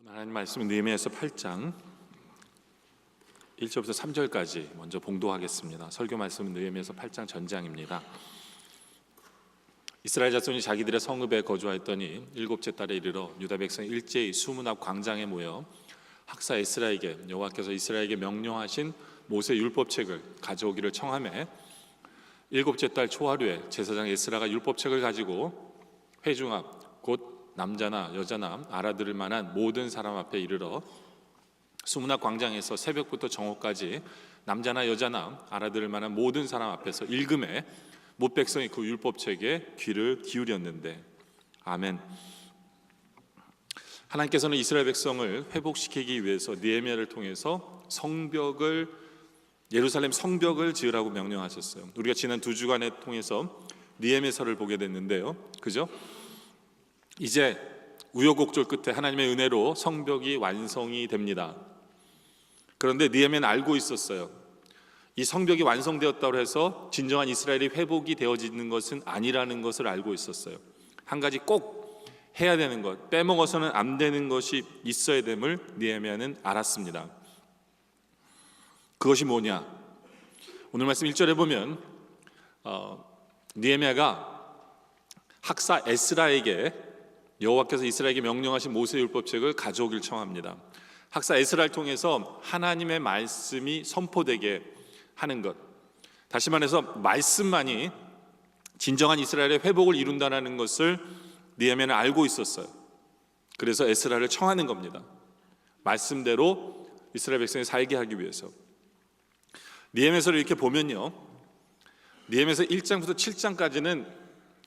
하나님 말씀은 느헤미야서 8장 1절부터 3절까지 먼저 봉독하겠습니다. 설교 말씀은 느헤미야서 8장 전장입니다. 이스라엘 자손이 자기들의 성읍에 거주하였더니 일곱째 달에 이르러 유다 백성이 일제히 수문 앞 광장에 모여 학사 에스라에게 여호와께서 이스라엘에게 명령하신 모세 율법책을 가져오기를 청하매 일곱째 달 초하루에 제사장 에스라가 율법책을 가지고 회중 앞 곧 남자나 여자나 알아들을 만한 모든 사람 앞에 이르러 수문 앞 광장에서 새벽부터 정오까지 남자나 여자나 알아들을 만한 모든 사람 앞에서 읽음에 못 백성이 그 율법책에 귀를 기울였는데 아멘. 하나님께서는 이스라엘 백성을 회복시키기 위해서 느헤미야를 통해서 예루살렘 성벽을 지으라고 명령하셨어요. 우리가 지난 2주간에 통해서 느헤미야서를 보게 됐는데요, 그죠? 이제 우여곡절 끝에 하나님의 은혜로 성벽이 완성이 됩니다. 그런데 느헤미야는 알고 있었어요. 이 성벽이 완성되었다고 해서 진정한 이스라엘이 회복이 되어지는 것은 아니라는 것을 알고 있었어요. 한 가지 꼭 해야 되는 것, 빼먹어서는 안 되는 것이 있어야 됨을 느헤미야는 알았습니다. 그것이 뭐냐? 오늘 말씀 1절에 보면 느헤미야가 학사 에스라에게 여호와께서 이스라엘에게 명령하신 모세 율법책을 가져오길 청합니다. 학사 에스라를 통해서 하나님의 말씀이 선포되게 하는 것, 다시 말해서 말씀만이 진정한 이스라엘의 회복을 이룬다는 것을 느헤미야는 알고 있었어요. 그래서 에스라를 청하는 겁니다. 말씀대로 이스라엘 백성이 살게 하기 위해서. 느헤미야서를 이렇게 보면요, 느헤미야서 1장부터 7장까지는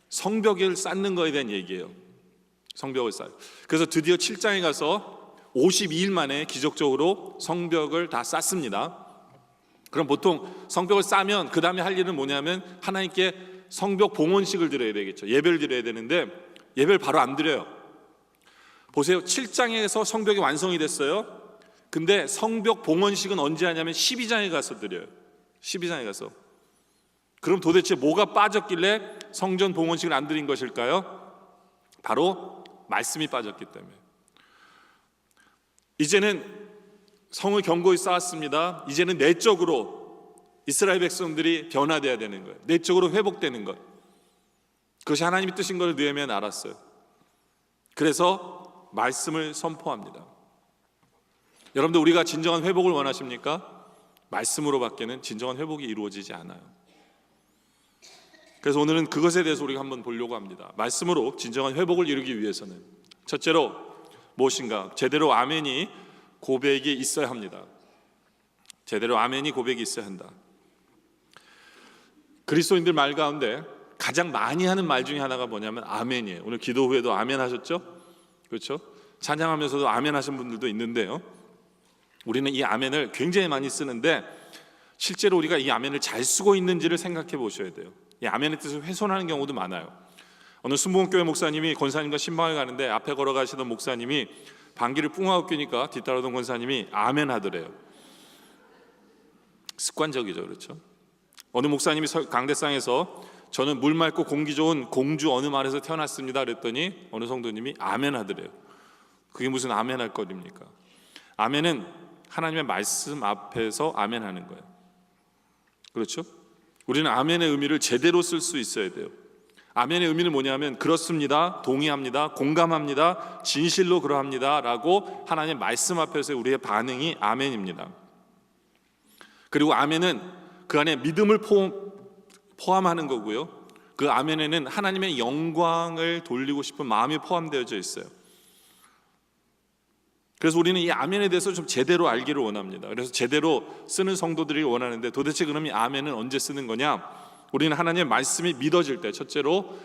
성벽을 쌓는 것에 대한 얘기예요. 성벽을 쌓아요. 그래서 드디어 7장에 가서 52일 만에 기적적으로 성벽을 다 쌓습니다. 그럼 보통 성벽을 쌓으면 그 다음에 할 일은 뭐냐면 하나님께 성벽 봉헌식을 드려야 되겠죠. 예배를 드려야 되는데 예배를 바로 안 드려요. 보세요, 7장에서 성벽이 완성이 됐어요. 근데 성벽 봉헌식은 언제 하냐면 12장에 가서 드려요. 12장에 가서. 그럼 도대체 뭐가 빠졌길래 성전 봉헌식을 안 드린 것일까요? 바로 말씀이 빠졌기 때문에. 이제는 성을 견고히 쌓았습니다. 이제는 내적으로 이스라엘 백성들이 변화되어야 되는 거예요. 내적으로 회복되는 것. 그것이 하나님의 뜻인 걸 느헤미야는 알았어요. 그래서 말씀을 선포합니다. 여러분들, 우리가 진정한 회복을 원하십니까? 말씀으로밖에는 진정한 회복이 이루어지지 않아요. 그래서 오늘은 그것에 대해서 우리가 한번 보려고 합니다. 말씀으로 진정한 회복을 이루기 위해서는 첫째로 무엇인가? 제대로 아멘이 고백이 있어야 합니다. 제대로 아멘이 고백이 있어야 한다. 그리스도인들 말 가운데 가장 많이 하는 말 중에 하나가 뭐냐면 아멘이에요. 오늘 기도 후에도 아멘 하셨죠? 그렇죠? 찬양하면서도 아멘 하신 분들도 있는데요, 우리는 이 아멘을 굉장히 많이 쓰는데 실제로 우리가 이 아멘을 잘 쓰고 있는지를 생각해 보셔야 돼요. 이 아멘의 뜻을 훼손하는 경우도 많아요. 어느 순복음교회 목사님이 권사님과 신방을 가는데 앞에 걸어가시던 목사님이 방귀를 뿡하고 뀌니까 뒤따라오던 권사님이 아멘 하더래요. 습관적이죠, 그렇죠? 어느 목사님이 강대상에서 저는 물 맑고 공기 좋은 공주 어느 마을에서 태어났습니다 그랬더니 어느 성도님이 아멘 하더래요. 그게 무슨 아멘 할 거리입니까? 아멘은 하나님의 말씀 앞에서 아멘 하는 거예요. 그렇죠? 우리는 아멘의 의미를 제대로 쓸 수 있어야 돼요. 아멘의 의미는 뭐냐면 그렇습니다, 동의합니다, 공감합니다, 진실로 그러합니다 라고 하나님의 말씀 앞에서 우리의 반응이 아멘입니다. 그리고 아멘은 그 안에 믿음을 포함하는 거고요, 그 아멘에는 하나님의 영광을 돌리고 싶은 마음이 포함되어져 있어요. 그래서 우리는 이 아멘에 대해서 좀 제대로 알기를 원합니다. 그래서 제대로 쓰는 성도들이 원하는데 도대체 그럼 이 아멘은 언제 쓰는 거냐? 우리는 하나님의 말씀이 믿어질 때, 첫째로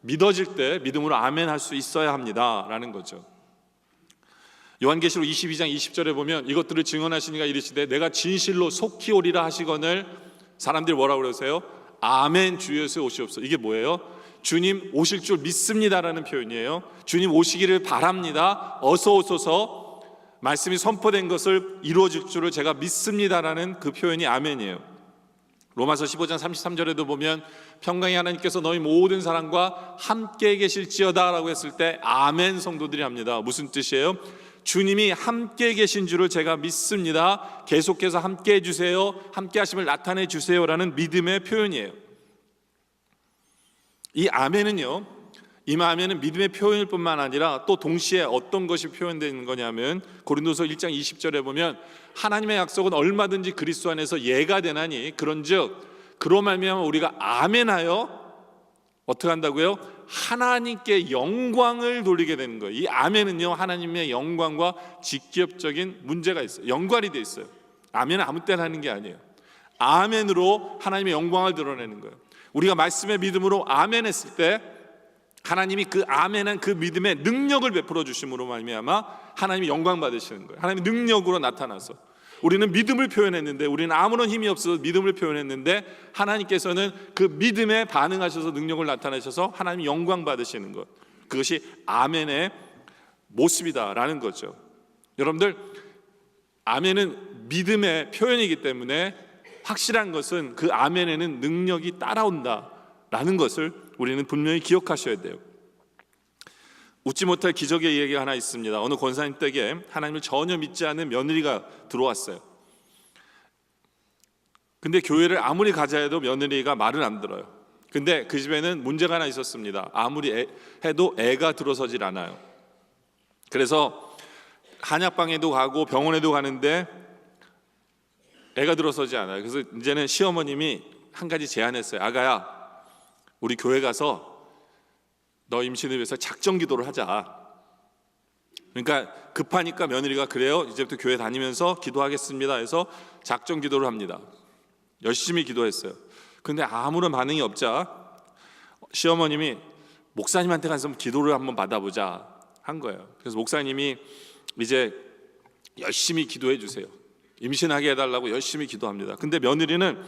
믿어질 때 믿음으로 아멘 할 수 있어야 합니다 라는 거죠. 요한계시록 22장 20절에 보면 이것들을 증언하시니가 이르시되 내가 진실로 속히 오리라 하시거늘 사람들이 뭐라고 그러세요? 아멘 주 예수 오시옵소서. 이게 뭐예요? 주님 오실 줄 믿습니다라는 표현이에요. 주님 오시기를 바랍니다. 어서 오소서. 말씀이 선포된 것을 이루어질 줄을 제가 믿습니다라는 그 표현이 아멘이에요. 로마서 15장 33절에도 보면 평강의 하나님께서 너희 모든 사람과 함께 계실지어다 라고 했을 때 아멘 성도들이 합니다. 무슨 뜻이에요? 주님이 함께 계신 줄을 제가 믿습니다. 계속해서 함께 해주세요. 함께 하심을 나타내 주세요라는 믿음의 표현이에요. 이 아멘은요, 이 아멘은 믿음의 표현일 뿐만 아니라 또 동시에 어떤 것이 표현되는 거냐면 고린도서 1장 20절에 보면 하나님의 약속은 얼마든지 그리스도 안에서 예가 되나니 그런즉 그로 말미암아 우리가 아멘하여 어떻게 한다고요? 하나님께 영광을 돌리게 되는 거예요. 이 아멘은요, 하나님의 영광과 직접적인 문제가 있어요. 연관이 돼 있어요. 아멘은 아무 때나 하는 게 아니에요. 아멘으로 하나님의 영광을 드러내는 거예요. 우리가 말씀의 믿음으로 아멘 했을 때 하나님이 그 아멘한 그 믿음의 능력을 베풀어 주심으로 말미암아 하나님이 영광 받으시는 거예요. 하나님의 능력으로 나타나서 우리는 믿음을 표현했는데, 우리는 아무런 힘이 없어서 믿음을 표현했는데 하나님께서는 그 믿음에 반응하셔서 능력을 나타내셔서 하나님이 영광 받으시는 것, 그것이 아멘의 모습이다라는 거죠. 여러분들, 아멘은 믿음의 표현이기 때문에 확실한 것은 그 아멘에는 능력이 따라온다라는 것을 우리는 분명히 기억하셔야 돼요. 웃지 못할 기적의 이야기가 하나 있습니다. 어느 권사님 댁에 하나님을 전혀 믿지 않는 며느리가 들어왔어요. 근데 교회를 아무리 가자 해도 며느리가 말을 안 들어요. 근데 그 집에는 문제가 하나 있었습니다. 아무리 해도 애가 들어서질 않아요. 그래서 한약방에도 가고 병원에도 가는데 애가 들어서지 않아요. 그래서 이제는 시어머님이 한 가지 제안했어요. 아가야, 우리 교회 가서 너 임신을 위해서 작정 기도를 하자. 그러니까 급하니까 며느리가 그래요, 이제부터 교회 다니면서 기도하겠습니다 해서 작정 기도를 합니다. 열심히 기도했어요. 근데 아무런 반응이 없자 시어머님이 목사님한테 가서 기도를 한번 받아보자 한 거예요. 그래서 목사님이 이제 열심히 기도해 주세요. 임신하게 해달라고 열심히 기도합니다. 근데 며느리는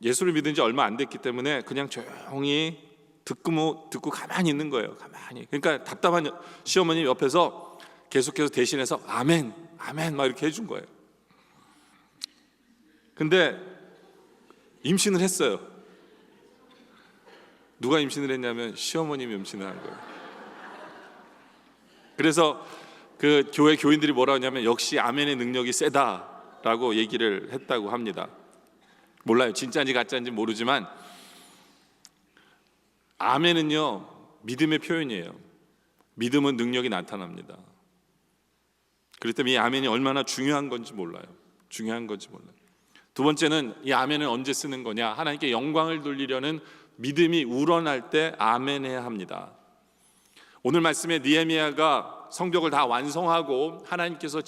예수를 믿은 지 얼마 안 됐기 때문에 그냥 조용히 듣고 가만히 있는 거예요. 가만히. 그러니까 답답한 시어머니 옆에서 계속해서 대신해서 아멘, 아멘 막 이렇게 해준 거예요. 근데 임신을 했어요. 누가 임신을 했냐면 시어머님이 임신을 한 거예요. 그래서 그 교회 교인들이 뭐라 하냐면 역시 아멘의 능력이 세다라고 얘기를 했다고 합니다. 몰라요, 진짜인지 가짜인지 모르지만 아멘은요, 믿음의 표현이에요. 믿음은 능력이 나타납니다. 그렇기 때문에 이 아멘이 얼마나 중요한 건지 몰라요. 중요한 건지 몰라요. 두 번째는 이 아멘은 언제 쓰는 거냐? 하나님께 영광을 돌리려는 믿음이 우러날 때 아멘해야 합니다. 오늘 말씀에 느헤미야가 성벽을 다 완성하고 하나님께서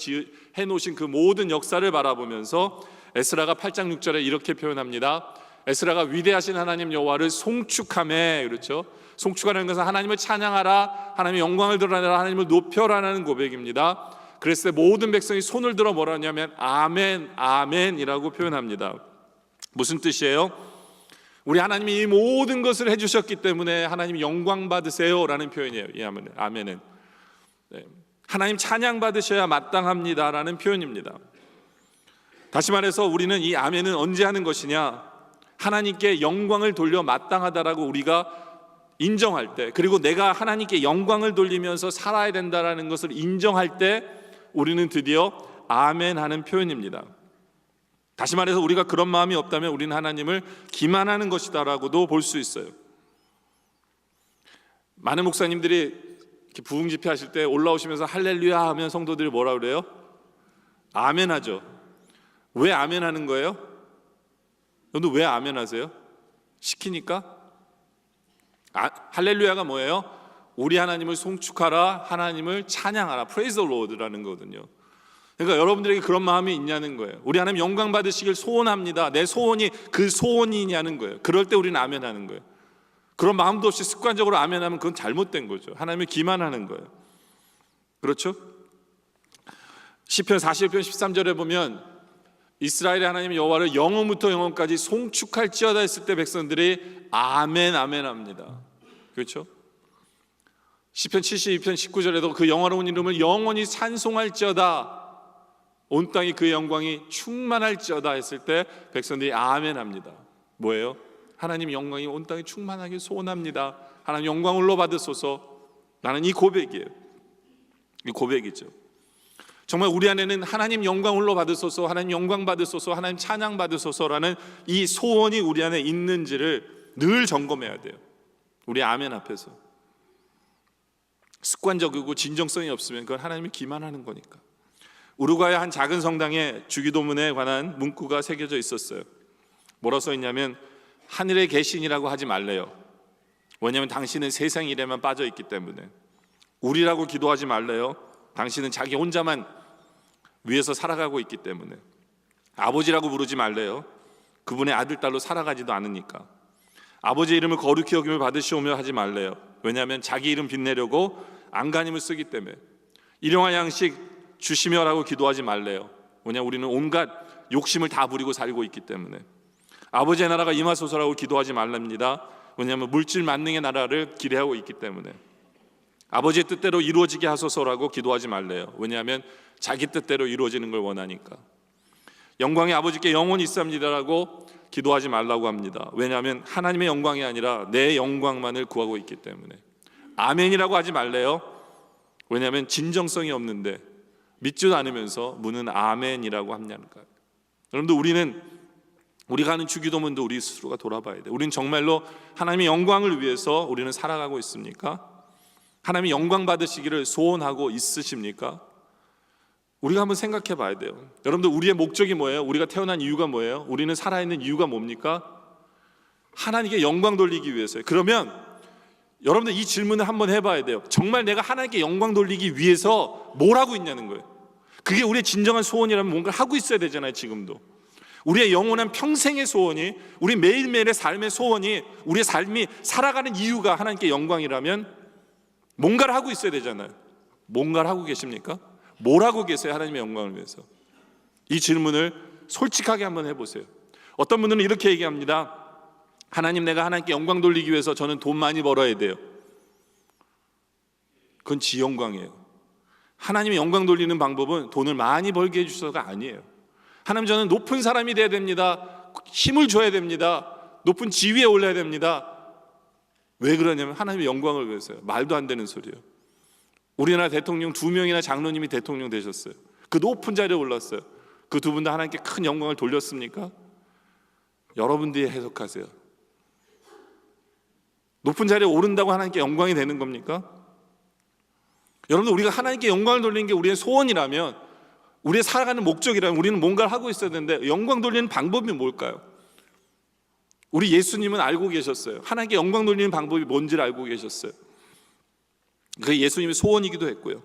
해놓으신 그 모든 역사를 바라보면서 에스라가 8장 6절에 이렇게 표현합니다. 에스라가 위대하신 하나님 여호와를 송축하매, 그렇죠? 송축하는 것은 하나님을 찬양하라, 하나님의 영광을 드러내라, 하나님을 높여라라는 고백입니다. 그랬을 때 모든 백성이 손을 들어 뭐라 하냐면 아멘, 아멘이라고 표현합니다. 무슨 뜻이에요? 우리 하나님이 이 모든 것을 해주셨기 때문에 하나님 영광 받으세요라는 표현이에요. 이 아멘은 하나님 찬양 받으셔야 마땅합니다라는 표현입니다. 다시 말해서 우리는 이 아멘은 언제 하는 것이냐? 하나님께 영광을 돌려 마땅하다라고 우리가 인정할 때, 그리고 내가 하나님께 영광을 돌리면서 살아야 된다라는 것을 인정할 때 우리는 드디어 아멘 하는 표현입니다. 다시 말해서 우리가 그런 마음이 없다면 우리는 하나님을 기만하는 것이다라고도 볼 수 있어요. 많은 목사님들이 이렇게 부흥 집회 하실 때 올라오시면서 할렐루야 하면 성도들이 뭐라 그래요? 아멘 하죠. 왜 아멘 하는 거예요? 여러분들 왜 아멘 하세요? 시키니까? 할렐루야가 뭐예요? 우리 하나님을 송축하라, 하나님을 찬양하라, praise the Lord라는 거거든요. 그러니까 여러분들에게 그런 마음이 있냐는 거예요. 우리 하나님 영광 받으시길 소원합니다. 내 소원이 그 소원이냐는 거예요. 그럴 때 우리는 아멘 하는 거예요. 그런 마음도 없이 습관적으로 아멘 하면 그건 잘못된 거죠. 하나님을 기만하는 거예요. 그렇죠? 시편 41편 13절에 보면 이스라엘의 하나님 여호와를 영원부터 영원까지 송축할지어다 했을 때 백성들이 아멘 아멘 합니다. 그렇죠? 시편 72편 19절에도 그 영화로운 이름을 영원히 찬송할지어다, 온 땅이 그의 영광이 충만할지어다 했을 때 백성들이 아멘 합니다. 뭐예요? 하나님 영광이 온 땅에 충만하게 소원합니다. 하나님 영광 흘러 받으소서. 나는 이 고백이에요. 이 고백이죠. 정말 우리 안에는 하나님 영광 홀로 받으소서, 하나님 영광 받으소서, 하나님 찬양 받으소서라는 이 소원이 우리 안에 있는지를 늘 점검해야 돼요. 우리 아멘 앞에서. 습관적이고 진정성이 없으면 그건 하나님이 기만하는 거니까. 우루과이 한 작은 성당에 주기도문에 관한 문구가 새겨져 있었어요. 뭐라 써 있냐면 하늘에 계신이라고 하지 말래요. 왜냐하면 당신은 세상 일에만 빠져 있기 때문에. 우리라고 기도하지 말래요. 당신은 자기 혼자만 위에서 살아가고 있기 때문에. 아버지라고 부르지 말래요. 그분의 아들 딸로 살아가지도 않으니까. 아버지의 이름을 거룩히 여김을 받으시오며 하지 말래요. 왜냐하면 자기 이름 빛내려고 안간힘을 쓰기 때문에. 일용할 양식 주시며라고 기도하지 말래요. 왜냐하면 우리는 온갖 욕심을 다 부리고 살고 있기 때문에. 아버지의 나라가 임하소서라고 기도하지 말랍니다. 왜냐하면 물질 만능의 나라를 기대하고 있기 때문에. 아버지의 뜻대로 이루어지게 하소서라고 기도하지 말래요. 왜냐하면 자기 뜻대로 이루어지는 걸 원하니까. 영광의 아버지께 영원히 있습니다라고 기도하지 말라고 합니다. 왜냐하면 하나님의 영광이 아니라 내 영광만을 구하고 있기 때문에. 아멘이라고 하지 말래요. 왜냐하면 진정성이 없는데 믿지도 않으면서 무는 아멘이라고 합냐니까요. 여러분들, 우리가 하는 주기도문도 우리 스스로가 돌아봐야 돼요. 우리는 정말로 하나님의 영광을 위해서 우리는 살아가고 있습니까? 하나님의 영광 받으시기를 소원하고 있으십니까? 우리가 한번 생각해 봐야 돼요. 여러분들, 우리의 목적이 뭐예요? 우리가 태어난 이유가 뭐예요? 우리는 살아있는 이유가 뭡니까? 하나님께 영광 돌리기 위해서요. 그러면 여러분들 이 질문을 한번 해봐야 돼요. 정말 내가 하나님께 영광 돌리기 위해서 뭘 하고 있냐는 거예요. 그게 우리의 진정한 소원이라면 뭔가를 하고 있어야 되잖아요. 지금도 우리의 영원한 평생의 소원이, 우리 매일매일의 삶의 소원이, 우리의 삶이 살아가는 이유가 하나님께 영광이라면 뭔가를 하고 있어야 되잖아요. 뭔가를 하고 계십니까? 뭘 하고 계세요? 하나님의 영광을 위해서. 이 질문을 솔직하게 한번 해보세요. 어떤 분들은 이렇게 얘기합니다. 하나님, 내가 하나님께 영광 돌리기 위해서 저는 돈 많이 벌어야 돼요. 그건 지 영광이에요. 하나님의 영광 돌리는 방법은 돈을 많이 벌게 해주셔서가 아니에요. 하나님, 저는 높은 사람이 돼야 됩니다. 힘을 줘야 됩니다. 높은 지위에 올라야 됩니다. 왜 그러냐면 하나님의 영광을 위해서요. 말도 안 되는 소리예요. 우리나라 대통령 2명이나 장로님이 대통령 되셨어요. 그 높은 자리에 올랐어요. 그 두 분 다 하나님께 큰 영광을 돌렸습니까? 여러분들이 해석하세요. 높은 자리에 오른다고 하나님께 영광이 되는 겁니까? 여러분들, 우리가 하나님께 영광을 돌리는 게 우리의 소원이라면, 우리의 살아가는 목적이라면 우리는 뭔가를 하고 있어야 되는데, 영광 돌리는 방법이 뭘까요? 우리 예수님은 알고 계셨어요. 하나님께 영광 돌리는 방법이 뭔지를 알고 계셨어요. 그게 예수님의 소원이기도 했고요.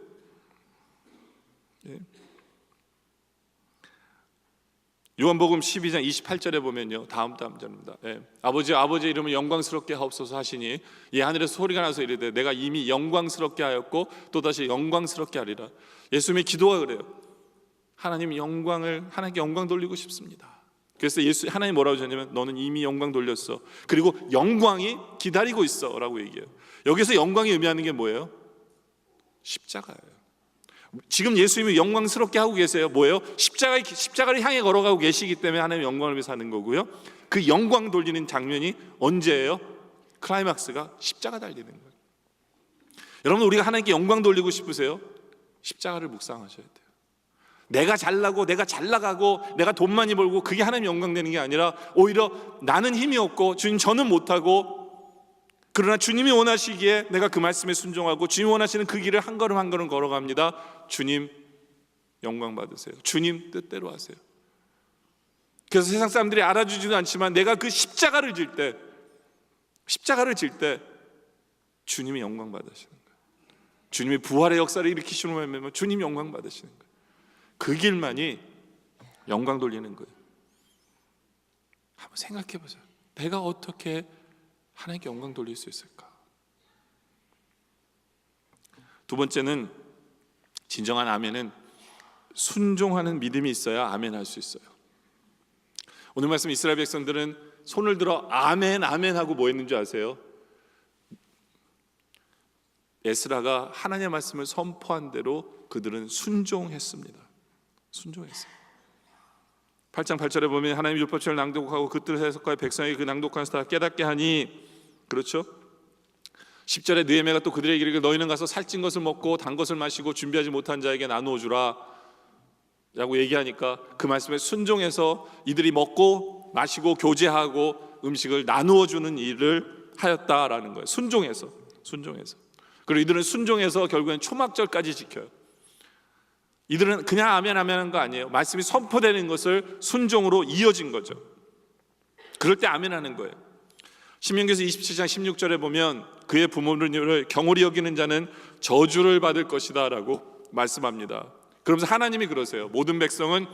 요한복음 12장 28절에 보면요, 다음 절입니다. 아버지의 이름을 영광스럽게 하옵소서 하시니 이 하늘에서 소리가 나서 이르되 내가 이미 영광스럽게 하였고 또다시 영광스럽게 하리라. 예수님의 기도가 그래요. 하나님께 영광 돌리고 싶습니다. 그래서 하나님 뭐라고 하셨냐면 너는 이미 영광 돌렸어. 그리고 영광이 기다리고 있어 라고 얘기해요. 여기서 영광이 의미하는 게 뭐예요? 십자가예요. 지금 예수님이 영광스럽게 하고 계세요. 뭐예요? 십자가를 향해 걸어가고 계시기 때문에 하나님의 영광을 위해서 하는 거고요. 그 영광 돌리는 장면이 언제예요? 클라이막스가 십자가 달리는 거예요. 여러분, 우리가 하나님께 영광 돌리고 싶으세요? 십자가를 묵상하셔야 돼요. 내가 잘나고 내가 잘 나가고 내가 돈 많이 벌고 그게 하나님 영광 되는 게 아니라, 오히려 나는 힘이 없고 주님 저는 못하고, 그러나 주님이 원하시기에 내가 그 말씀에 순종하고 주님이 원하시는 그 길을 한 걸음 한 걸음 걸어갑니다. 주님 영광 받으세요. 주님 뜻대로 하세요. 그래서 세상 사람들이 알아주지도 않지만 내가 그 십자가를 질 때 주님이 영광 받으시는 거예요. 주님이 부활의 역사를 일으키시는 거면 주님이 영광 받으시는 거예요. 그 길만이 영광 돌리는 거예요. 한번 생각해 보세요. 내가 어떻게 하나님께 영광 돌릴 수 있을까? 두 번째는, 진정한 아멘은 순종하는 믿음이 있어야 아멘 할 수 있어요. 오늘 말씀 이스라엘 백성들은 손을 들어 아멘 아멘 하고 뭐 했는지 아세요? 에스라가 하나님의 말씀을 선포한 대로 그들은 순종했습니다. 순종했어요. 8장 8절에 보면 하나님 율법책을 낭독하고 그 뜻을 해석하여 백성에게 그 낭독한 것을 다 깨닫게 하니, 그렇죠? 10절에 느헤미야가 또 그들에게 이르기를 너희는 가서 살찐 것을 먹고 단 것을 마시고 준비하지 못한 자에게 나누어 주라 라고 얘기하니까 그 말씀에 순종해서 이들이 먹고 마시고 교제하고 음식을 나누어 주는 일을 하였다라는 거예요. 순종해서. 그리고 이들은 순종해서 결국엔 초막절까지 지켜요. 이들은 그냥 아멘 하는 거 아니에요. 말씀이 선포되는 것을 순종으로 이어진 거죠. 그럴 때 아멘 하는 거예요. 신명기서 27장 16절에 보면 그의 부모를 경홀히 여기는 자는 저주를 받을 것이다 라고 말씀합니다. 그러면서 하나님이 그러세요. 모든 백성은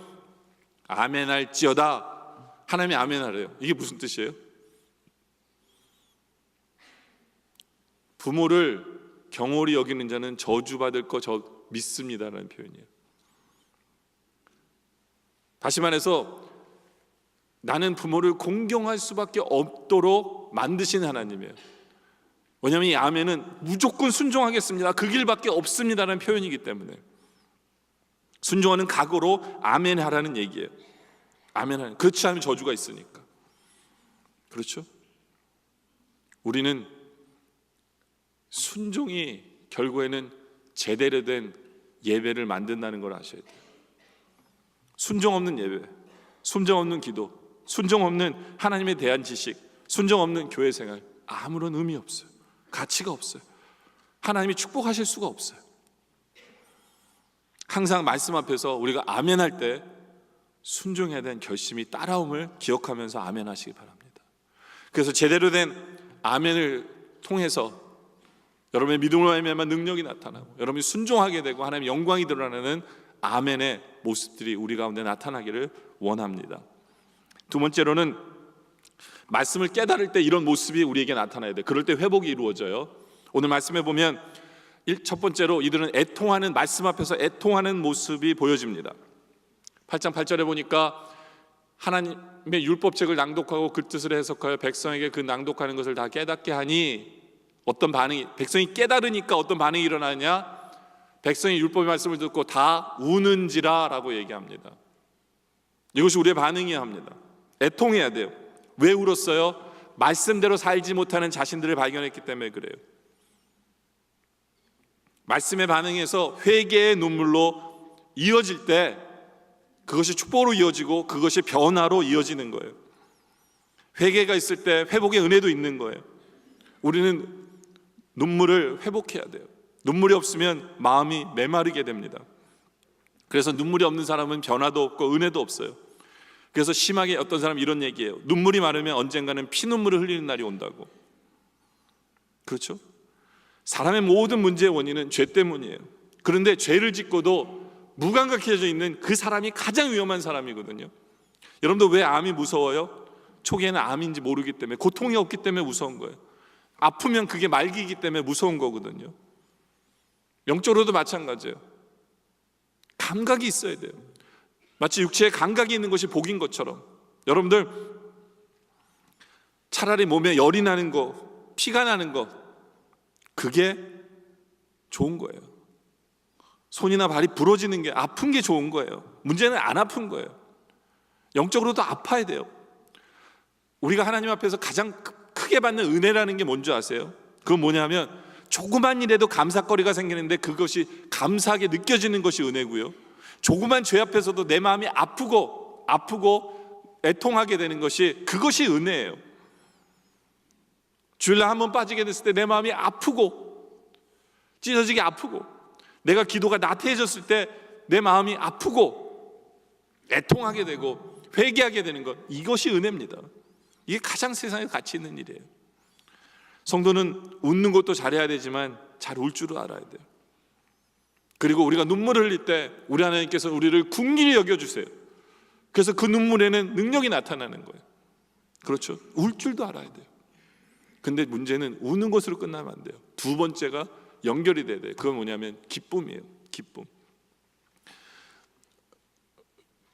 아멘할지어다. 하나님이 아멘하래요. 이게 무슨 뜻이에요? 부모를 경홀히 여기는 자는 저주받을 거 믿습니다라는 표현이에요. 다시 말해서 나는 부모를 공경할 수밖에 없도록 만드신 하나님이에요. 왜냐하면 이 아멘은 무조건 순종하겠습니다, 그 길밖에 없습니다라는 표현이기 때문에 순종하는 각오로 아멘하라는 얘기예요. 아멘하는. 그렇지 않으면 저주가 있으니까. 그렇죠? 우리는 순종이 결국에는 제대로 된 예배를 만든다는 걸 아셔야 돼요. 순종 없는 예배, 순종 없는 기도, 순종 없는 하나님에 대한 지식, 순종 없는 교회 생활, 아무런 의미 없어요. 가치가 없어요. 하나님이 축복하실 수가 없어요. 항상 말씀 앞에서 우리가 아멘할 때 순종해야 되는 결심이 따라옴을 기억하면서 아멘하시기 바랍니다. 그래서 제대로 된 아멘을 통해서 여러분의 믿음으로 말미암아 능력이 나타나고 여러분이 순종하게 되고 하나님의 영광이 드러나는 아멘의 모습들이 우리 가운데 나타나기를 원합니다. 두 번째로는 말씀을 깨달을 때 이런 모습이 우리에게 나타나야 돼요. 그럴 때 회복이 이루어져요. 오늘 말씀해 보면 첫 번째로 이들은 애통하는, 말씀 앞에서 애통하는 모습이 보여집니다. 8장 8절에 보니까 하나님의 율법책을 낭독하고 그 뜻을 해석하여 백성에게 그 낭독하는 것을 다 깨닫게 하니 어떤 반응이, 백성이 깨달으니까 어떤 반응이 일어나냐? 백성이 율법의 말씀을 듣고 다 우는지라 라고 얘기합니다. 이것이 우리의 반응이어야 합니다. 애통해야 돼요. 왜 울었어요? 말씀대로 살지 못하는 자신들을 발견했기 때문에 그래요. 말씀의 반응에서 회개의 눈물로 이어질 때 그것이 축복으로 이어지고 그것이 변화로 이어지는 거예요. 회개가 있을 때 회복의 은혜도 있는 거예요. 우리는 눈물을 회복해야 돼요. 눈물이 없으면 마음이 메마르게 됩니다. 그래서 눈물이 없는 사람은 변화도 없고 은혜도 없어요. 그래서 심하게 어떤 사람은 이런 얘기해요. 눈물이 마르면 언젠가는 피눈물을 흘리는 날이 온다고. 그렇죠? 사람의 모든 문제의 원인은 죄 때문이에요. 그런데 죄를 짓고도 무감각해져 있는 그 사람이 가장 위험한 사람이거든요. 여러분들 왜 암이 무서워요? 초기에는 암인지 모르기 때문에, 고통이 없기 때문에 무서운 거예요. 아프면 그게 말기이기 때문에 무서운 거거든요. 영적으로도 마찬가지예요. 감각이 있어야 돼요. 마치 육체에 감각이 있는 것이 복인 것처럼 여러분들 차라리 몸에 열이 나는 거, 피가 나는 거, 그게 좋은 거예요. 손이나 발이 부러지는 게, 아픈 게 좋은 거예요. 문제는 안 아픈 거예요. 영적으로도 아파야 돼요. 우리가 하나님 앞에서 가장 크게 받는 은혜라는 게 뭔지 아세요? 그건 뭐냐면 조그만 일에도 감사거리가 생기는데 그것이 감사하게 느껴지는 것이 은혜고요, 조그만 죄 앞에서도 내 마음이 아프고 애통하게 되는 것이, 그것이 은혜예요. 주일날 한번 빠지게 됐을 때 내 마음이 아프고 찢어지게 아프고, 내가 기도가 나태해졌을 때 내 마음이 아프고 애통하게 되고 회개하게 되는 것, 이것이 은혜입니다. 이게 가장 세상에 가치 있는 일이에요. 성도는 웃는 것도 잘해야 되지만 잘 울 줄을 알아야 돼요. 그리고 우리가 눈물을 흘릴 때 우리 하나님께서 우리를 긍휼히 여겨주세요. 그래서 그 눈물에는 능력이 나타나는 거예요. 그렇죠? 울 줄도 알아야 돼요. 근데 문제는 우는 것으로 끝나면 안 돼요. 두 번째가 연결이 돼야 돼요. 그건 뭐냐면 기쁨이에요. 기쁨.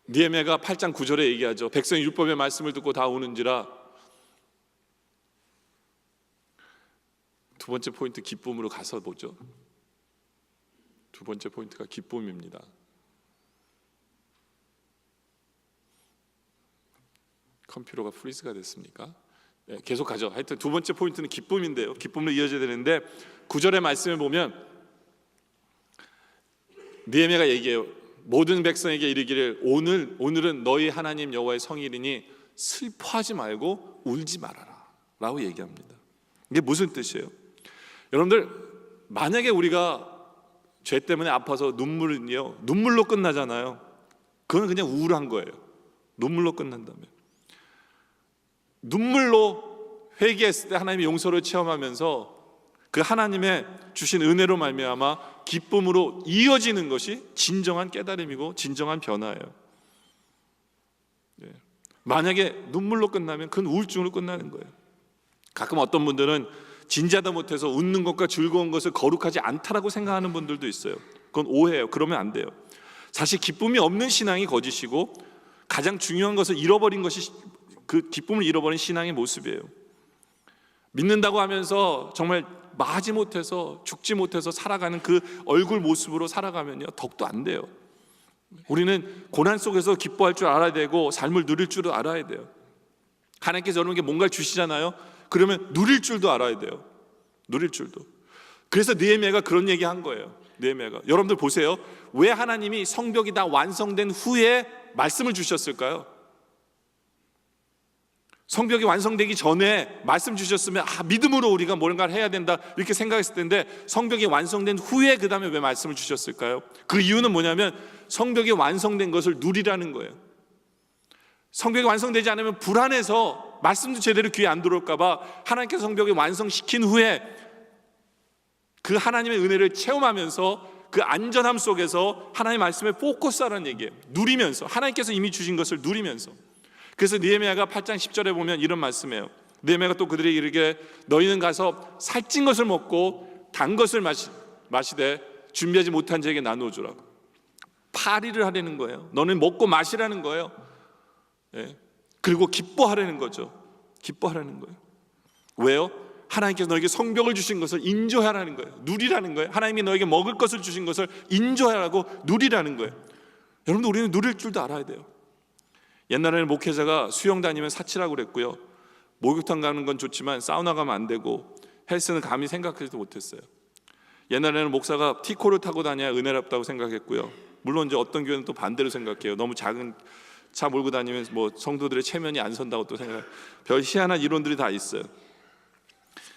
느헤미야가 8장 9절에 얘기하죠. 백성이 율법의 말씀을 듣고 다 우는지라. 두 번째 포인트, 기쁨으로 가서 보죠. 두 번째 포인트가 기쁨입니다. 컴퓨터가 프리즈가 됐습니까? 계속 가죠. 하여튼 두 번째 포인트는 기쁨인데요. 기쁨으로 이어져야 되는데 9절의 말씀을 보면 느헤미야가 얘기해요. 모든 백성에게 이르기를 오늘은 너희 하나님 여호와의 성일이니 슬퍼하지 말고 울지 말아라 라고 얘기합니다. 이게 무슨 뜻이에요? 여러분들, 만약에 우리가 죄 때문에 아파서 눈물로 끝나잖아요. 그건 그냥 우울한 거예요. 눈물로 끝난다면. 눈물로 회개했을 때 하나님의 용서를 체험하면서 그 하나님의 주신 은혜로 말미암아 기쁨으로 이어지는 것이 진정한 깨달음이고 진정한 변화예요. 만약에 눈물로 끝나면 그건 우울증으로 끝나는 거예요. 가끔 어떤 분들은 진지하다 못해서 웃는 것과 즐거운 것을 거룩하지 않다라고 생각하는 분들도 있어요. 그건 오해예요. 그러면 안 돼요. 사실 기쁨이 없는 신앙이 거짓이고 가장 중요한 것을 잃어버린 것이 그 기쁨을 잃어버린 신앙의 모습이에요. 믿는다고 하면서 정말 마지 못해서 죽지 못해서 살아가는 그 얼굴 모습으로 살아가면요 덕도 안 돼요. 우리는 고난 속에서 기뻐할 줄 알아야 되고 삶을 누릴 줄도 알아야 돼요. 하나님께서 여러분에게 뭔가를 주시잖아요. 그러면 누릴 줄도 알아야 돼요. 누릴 줄도. 그래서 느헤미야가 그런 얘기 한 거예요. 느헤미야가, 여러분들 보세요. 왜 하나님이 성벽이 다 완성된 후에 말씀을 주셨을까요? 성벽이 완성되기 전에 말씀 주셨으면 믿음으로 우리가 뭔가를 해야 된다 이렇게 생각했을 텐데 성벽이 완성된 후에 그 다음에 왜 말씀을 주셨을까요? 그 이유는 뭐냐면 성벽이 완성된 것을 누리라는 거예요. 성벽이 완성되지 않으면 불안해서 말씀도 제대로 귀에 안 들어올까 봐 하나님께서 성벽을 완성시킨 후에 그 하나님의 은혜를 체험하면서 그 안전함 속에서 하나님의 말씀에 포커스하라는 얘기예요. 누리면서, 하나님께서 이미 주신 것을 누리면서. 그래서 느헤미야가 8장 10절에 보면 이런 말씀이에요. 느헤미야가 또 그들에게 이르기를 너희는 가서 살찐 것을 먹고 단 것을 마시되 준비하지 못한 자에게 나누어 주라고. 파리를 하라는 거예요. 너는 먹고 마시라는 거예요. 그리고 기뻐하라는 거죠. 기뻐하라는 거예요. 왜요? 하나님께서 너에게 성벽을 주신 것을 인조하라는 거예요. 누리라는 거예요. 하나님이 너에게 먹을 것을 주신 것을 인조하라고 누리라는 거예요. 여러분들, 우리는 누릴 줄도 알아야 돼요. 옛날에는 목회자가 수영 다니면 사치라고 그랬고요. 목욕탕 가는 건 좋지만 사우나 가면 안 되고 헬스는 감히 생각하지도 못했어요. 옛날에는 목사가 티코를 타고 다녀야 은혜롭다고 생각했고요. 물론 이제 어떤 교회는 또 반대로 생각해요. 너무 작은 차 몰고 다니면 뭐 성도들의 체면이 안 선다고 또 생각해요. 별 희한한 이론들이 다 있어요.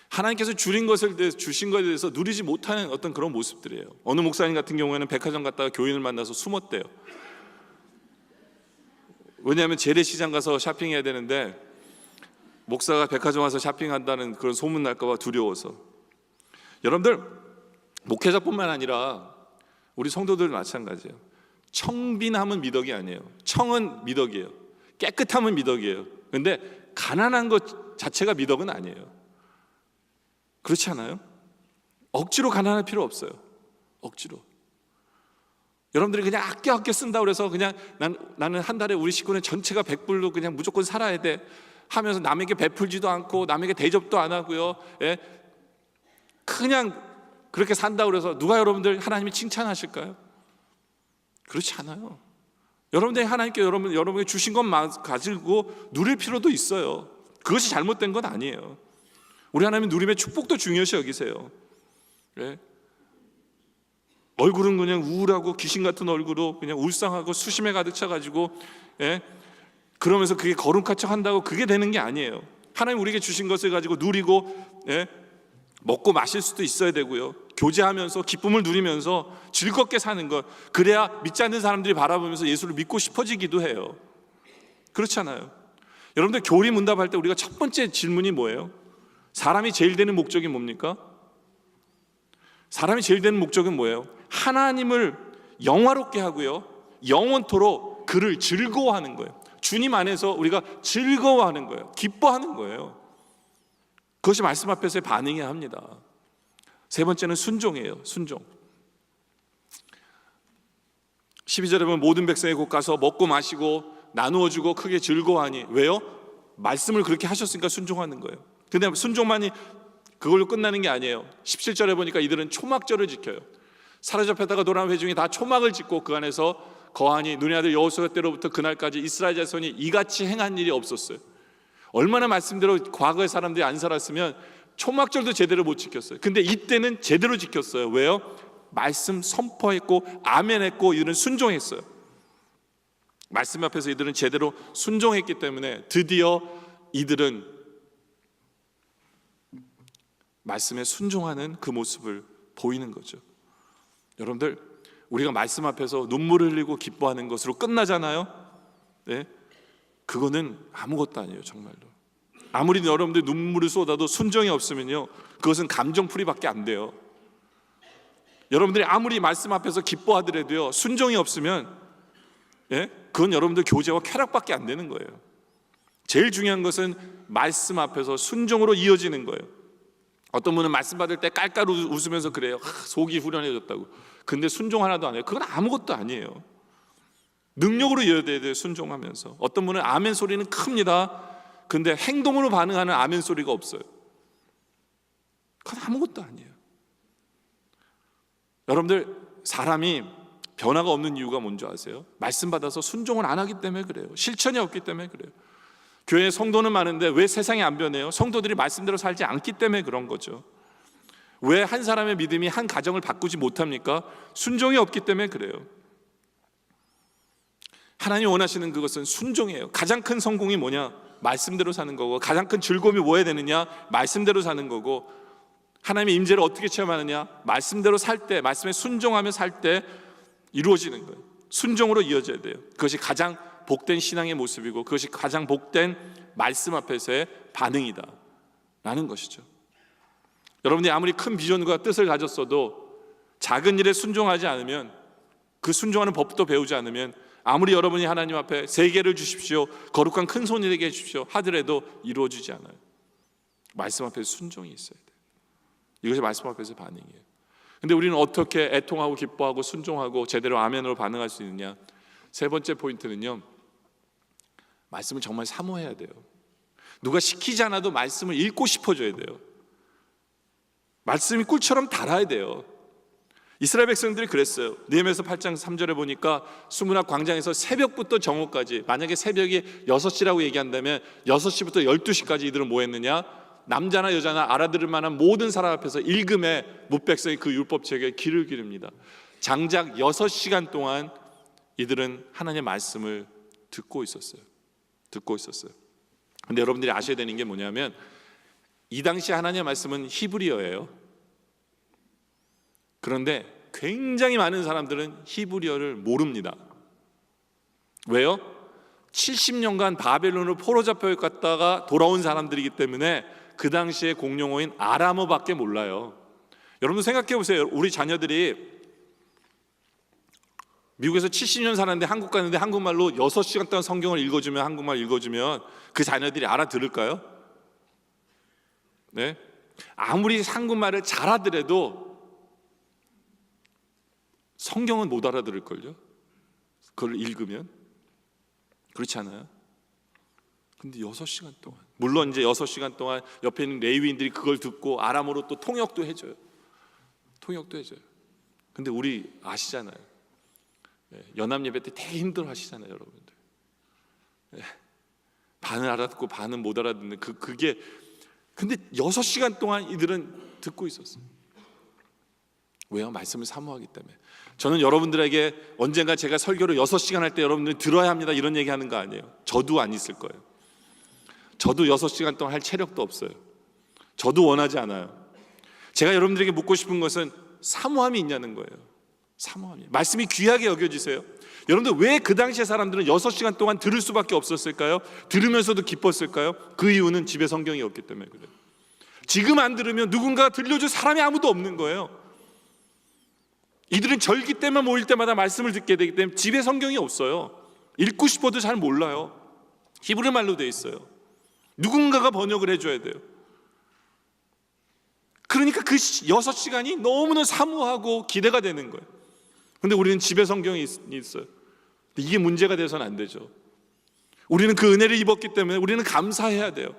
하나님께서 주신 것에 대해서 누리지 못하는 어떤 그런 모습들이에요. 어느 목사님 같은 경우에는 백화점 갔다가 교인을 만나서 숨었대요. 왜냐하면 재래시장 가서 쇼핑해야 되는데 목사가 백화점 와서 쇼핑한다는 그런 소문 날까 봐 두려워서. 여러분들, 목회자뿐만 아니라 우리 성도들 마찬가지예요. 청빈함은 미덕이 아니에요. 청은 미덕이에요. 깨끗함은 미덕이에요. 그런데 가난한 것 자체가 미덕은 아니에요. 그렇지 않아요? 억지로 가난할 필요 없어요. 억지로. 여러분들이 그냥 아껴 쓴다고 그래서 그냥 나는 한 달에 우리 식구는 전체가 100불로 그냥 무조건 살아야 돼 하면서 남에게 베풀지도 않고 남에게 대접도 안 하고요. 그냥 그렇게 산다고 그래서 누가 여러분들 하나님이 칭찬하실까요? 그렇지 않아요. 여러분들이 하나님께 여러분에게 주신 것만 가지고 누릴 필요도 있어요. 그것이 잘못된 건 아니에요. 우리 하나님 누림의 축복도 중요시 여기세요. 얼굴은 그냥 우울하고 귀신 같은 얼굴로 그냥 울상하고 수심에 가득 차가지고 그러면서 그게 거룩한 척 한다고 그게 되는 게 아니에요. 하나님 우리에게 주신 것을 가지고 누리고 먹고 마실 수도 있어야 되고요. 교제하면서 기쁨을 누리면서 즐겁게 사는 것, 그래야 믿지 않는 사람들이 바라보면서 예수를 믿고 싶어지기도 해요. 그렇잖아요. 여러분들, 교리 문답할 때 우리가 첫 번째 질문이 뭐예요? 사람이 제일 되는 목적이 뭡니까? 사람이 제일 되는 목적은 뭐예요? 하나님을 영화롭게 하고요, 영원토록 그를 즐거워하는 거예요. 주님 안에서 우리가 즐거워하는 거예요. 기뻐하는 거예요. 그것이 말씀 앞에서의 반응이어야 합니다. 세 번째는 순종이에요. 순종. 12절에 보면 모든 백성이 곧 가서 먹고 마시고 나누어 주고 크게 즐거워하니. 왜요? 말씀을 그렇게 하셨으니까 순종하는 거예요. 근데 순종만이 그걸로 끝나는 게 아니에요. 17절에 보니까 이들은 초막절을 지켜요. 사로잡혔다가 돌아온 회중이 다 초막을 짓고 그 안에서 거하니 눈의 아들 여호수아 때로부터 그날까지 이스라엘 자손이 이같이 행한 일이 없었어요. 얼마나 말씀대로 과거의 사람들이 안 살았으면 초막절도 제대로 못 지켰어요. 근데 이때는 제대로 지켰어요. 왜요? 말씀 선포했고 아멘했고 이들은 순종했어요. 말씀 앞에서 이들은 제대로 순종했기 때문에 드디어 이들은 말씀에 순종하는 그 모습을 보이는 거죠. 여러분들, 우리가 말씀 앞에서 눈물을 흘리고 기뻐하는 것으로 끝나잖아요. 네? 그거는 아무것도 아니에요. 정말로. 아무리 여러분들 눈물을 쏟아도 순종이 없으면요, 그것은 감정풀이밖에 안 돼요. 여러분들이 아무리 말씀 앞에서 기뻐하더라도요, 순종이 없으면 그건 여러분들 교제와 쾌락밖에 안 되는 거예요. 제일 중요한 것은 말씀 앞에서 순종으로 이어지는 거예요. 어떤 분은 말씀 받을 때 깔깔 웃으면서 그래요. 속이 후련해졌다고. 근데 순종 하나도 안 해요. 그건 아무것도 아니에요. 능력으로 이어져야 돼요. 순종하면서. 어떤 분은 아멘 소리는 큽니다. 근데 행동으로 반응하는 아멘 소리가 없어요. 그건 아무것도 아니에요. 여러분들, 사람이 변화가 없는 이유가 뭔지 아세요? 말씀 받아서 순종을 안 하기 때문에 그래요. 실천이 없기 때문에 그래요. 교회에 성도는 많은데 왜 세상이 안 변해요? 성도들이 말씀대로 살지 않기 때문에 그런 거죠. 왜 한 사람의 믿음이 한 가정을 바꾸지 못합니까? 순종이 없기 때문에 그래요. 하나님 원하시는 그것은 순종이에요. 가장 큰 성공이 뭐냐? 말씀대로 사는 거고, 가장 큰 즐거움이 뭐야 되느냐? 말씀대로 사는 거고, 하나님의 임재를 어떻게 체험하느냐? 말씀대로 살 때, 말씀에 순종하며 살 때 이루어지는 거예요. 순종으로 이어져야 돼요. 그것이 가장 복된 신앙의 모습이고, 그것이 가장 복된 말씀 앞에서의 반응이다 라는 것이죠. 여러분이 아무리 큰 비전과 뜻을 가졌어도 작은 일에 순종하지 않으면, 그 순종하는 법도 배우지 않으면, 아무리 여러분이 하나님 앞에 세계를 주십시오, 거룩한 큰 손이 되게 해주십시오 하더라도 이루어지지 않아요. 말씀 앞에서 순종이 있어야 돼요. 이것이 말씀 앞에서 반응이에요. 근데 우리는 어떻게 애통하고 기뻐하고 순종하고 제대로 아멘으로 반응할 수 있느냐? 세 번째 포인트는요, 말씀을 정말 사모해야 돼요. 누가 시키지 않아도 말씀을 읽고 싶어져야 돼요. 말씀이 꿀처럼 달아야 돼요. 이스라엘 백성들이 그랬어요. 느헤미야서 8장 3절에 보니까 수문학 광장에서 새벽부터 정오까지, 만약에 새벽이 6시라고 얘기한다면 6시부터 12시까지 이들은 뭐 했느냐? 남자나 여자나 알아들을 만한 모든 사람 앞에서 읽음에 뭇백성이 그 율법책에 귀를 기릅니다. 장작 6시간 동안 이들은 하나님의 말씀을 듣고 있었어요. 근데 여러분들이 아셔야 되는 게 뭐냐면, 이 당시 하나님의 말씀은 히브리어예요. 그런데 굉장히 많은 사람들은 히브리어를 모릅니다. 왜요? 70년간 바벨론으로 포로 잡혀갔다가 돌아온 사람들이기 때문에 그 당시의 공용어인 아람어밖에 몰라요. 여러분 생각해 보세요. 우리 자녀들이 미국에서 70년 살았는데 한국 갔는데 한국말로 6시간 동안 성경을 읽어주면, 한국말 읽어주면 그 자녀들이 알아들을까요? 네? 아무리 한국말을 잘하더라도 성경은 못 알아들을걸요? 그걸 읽으면. 그렇지 않아요? 근데 6시간 동안, 물론 이제 6시간 동안 옆에 있는 레위인들이 그걸 듣고 아람어로 또 통역도 해줘요. 근데 우리 아시잖아요. 연합 예배 때 되게 힘들어 하시잖아요, 여러분들. 반은 알아듣고 반은 못 알아듣는 그게. 근데 6시간 동안 이들은 듣고 있었어요. 왜요? 말씀을 사모하기 때문에. 저는 여러분들에게 언젠가 제가 설교를 6시간 할 때 여러분들 들어야 합니다 이런 얘기하는 거 아니에요. 저도 안 있을 거예요. 저도 6시간 동안 할 체력도 없어요. 저도 원하지 않아요. 제가 여러분들에게 묻고 싶은 것은 사모함이 있냐는 거예요. 사모함이. 말씀이 귀하게 여겨지세요. 여러분들 왜 그 당시의 사람들은 6시간 동안 들을 수밖에 없었을까요? 들으면서도 기뻤을까요? 그 이유는 집에 성경이 없기 때문에 그래요. 지금 안 들으면 누군가가 들려줄 사람이 아무도 없는 거예요. 이들은 절기 때만 모일 때마다 말씀을 듣게 되기 때문에 집에 성경이 없어요. 읽고 싶어도 잘 몰라요. 히브리 말로 되어 있어요. 누군가가 번역을 해줘야 돼요. 그러니까 그 6시간이 너무나 사모하고 기대가 되는 거예요. 근데 우리는 집에 성경이 있어요. 이게 문제가 돼서는 안 되죠. 우리는 그 은혜를 입었기 때문에 우리는 감사해야 돼요.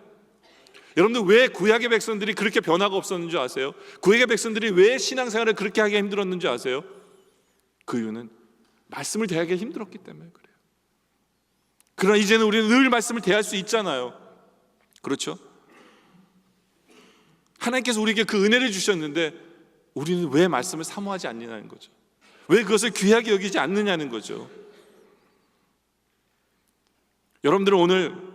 여러분들 왜 구약의 백성들이 그렇게 변화가 없었는지 아세요? 구약의 백성들이 왜 신앙생활을 그렇게 하기 힘들었는지 아세요? 그 이유는 말씀을 대하기 힘들었기 때문에 그래요. 그러나 이제는 우리는 늘 말씀을 대할 수 있잖아요. 그렇죠? 하나님께서 우리에게 그 은혜를 주셨는데 우리는 왜 말씀을 사모하지 않느냐는 거죠. 왜 그것을 귀하게 여기지 않느냐는 거죠. 여러분들은 오늘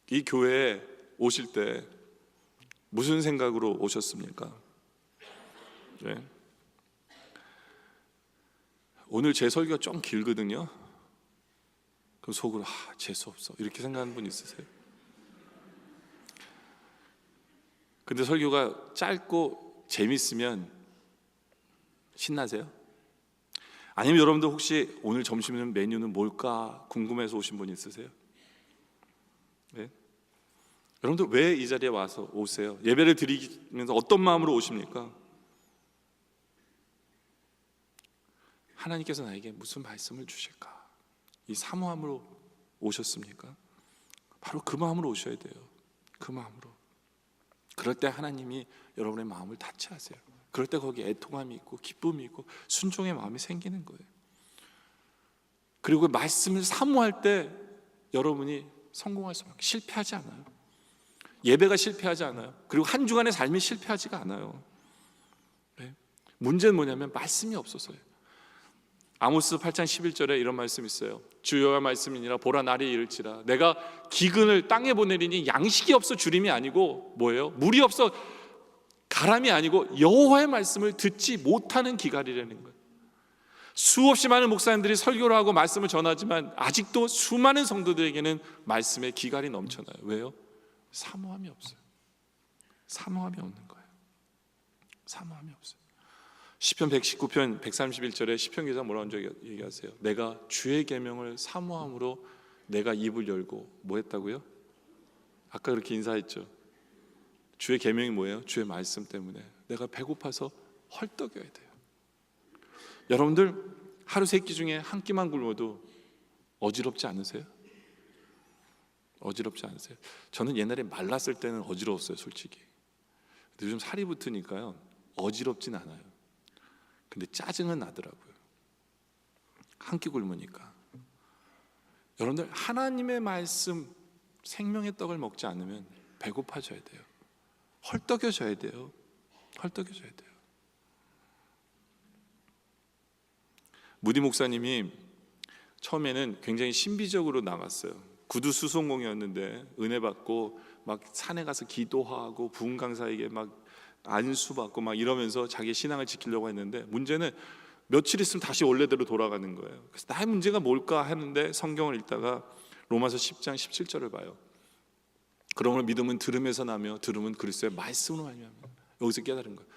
이 교회에 오실 때 무슨 생각으로 오셨습니까? 네. 오늘 제 설교가 좀 길거든요. 그럼 속으로 재수없어 이렇게 생각하는 분 있으세요? 근데 설교가 짧고 재밌으면 신나세요? 아니면 여러분들 혹시 오늘 점심 메뉴는 뭘까 궁금해서 오신 분 있으세요? 네? 여러분들 왜 이 자리에 와서 오세요? 예배를 드리면서 어떤 마음으로 오십니까? 하나님께서 나에게 무슨 말씀을 주실까? 이 사모함으로 오셨습니까? 바로 그 마음으로 오셔야 돼요. 그 마음으로. 그럴 때 하나님이 여러분의 마음을 타치하세요. 그럴 때 거기에 애통함이 있고 기쁨이 있고 순종의 마음이 생기는 거예요. 그리고 말씀을 사모할 때 여러분이 성공할 수밖에, 실패하지 않아요. 예배가 실패하지 않아요. 그리고 한 주간의 삶이 실패하지가 않아요. 네? 문제는 뭐냐면 말씀이 없어서요. 아모스 8장 11절에 이런 말씀이 있어요. 주여와 말씀이니라 보라 날이 이를지라 내가 기근을 땅에 보내리니 양식이 없어 주림이 아니고 뭐예요? 물이 없어 가람이 아니고 여호와의 말씀을 듣지 못하는 기갈이라는 거예요. 수없이 많은 목사님들이 설교를 하고 말씀을 전하지만 아직도 수많은 성도들에게는 말씀의 기갈이 넘쳐나요. 왜요? 사모함이 없어요. 사모함이 없는 거예요. 사모함이 없어요. 시편 119편 131절에 시편 기자 뭐라고 얘기하세요? 내가 주의 계명을 사모함으로 내가 입을 열고 뭐 했다고요? 아까 그렇게 인사했죠. 주의 계명이 뭐예요? 주의 말씀 때문에 내가 배고파서 헐떡여야 돼요. 여러분들 하루 3끼 중에 한 끼만 굶어도 어지럽지 않으세요? 어지럽지 않으세요? 저는 옛날에 말랐을 때는 어지러웠어요, 솔직히. 근데 요즘 살이 붙으니까요 어지럽진 않아요. 근데 짜증은 나더라고요. 한 끼 굶으니까. 여러분들 하나님의 말씀 생명의 떡을 먹지 않으면 배고파져야 돼요. 헐떡여져야 돼요. 헐떡여져야 돼요. 무디 목사님이 처음에는 굉장히 신비적으로 나갔어요. 구두 수송공이었는데 은혜 받고 막 산에 가서 기도하고 부흥 강사에게 막 안수받고 막 이러면서 자기 신앙을 지키려고 했는데 문제는 며칠 있으면 다시 원래대로 돌아가는 거예요. 그래서 나의 문제가 뭘까 하는데 성경을 읽다가 로마서 10장 17절을 봐요. 그러므로 믿음은 들음에서 나며 들음은 그리스도의 말씀으로 말미암아. 여기서 깨달은 거예요.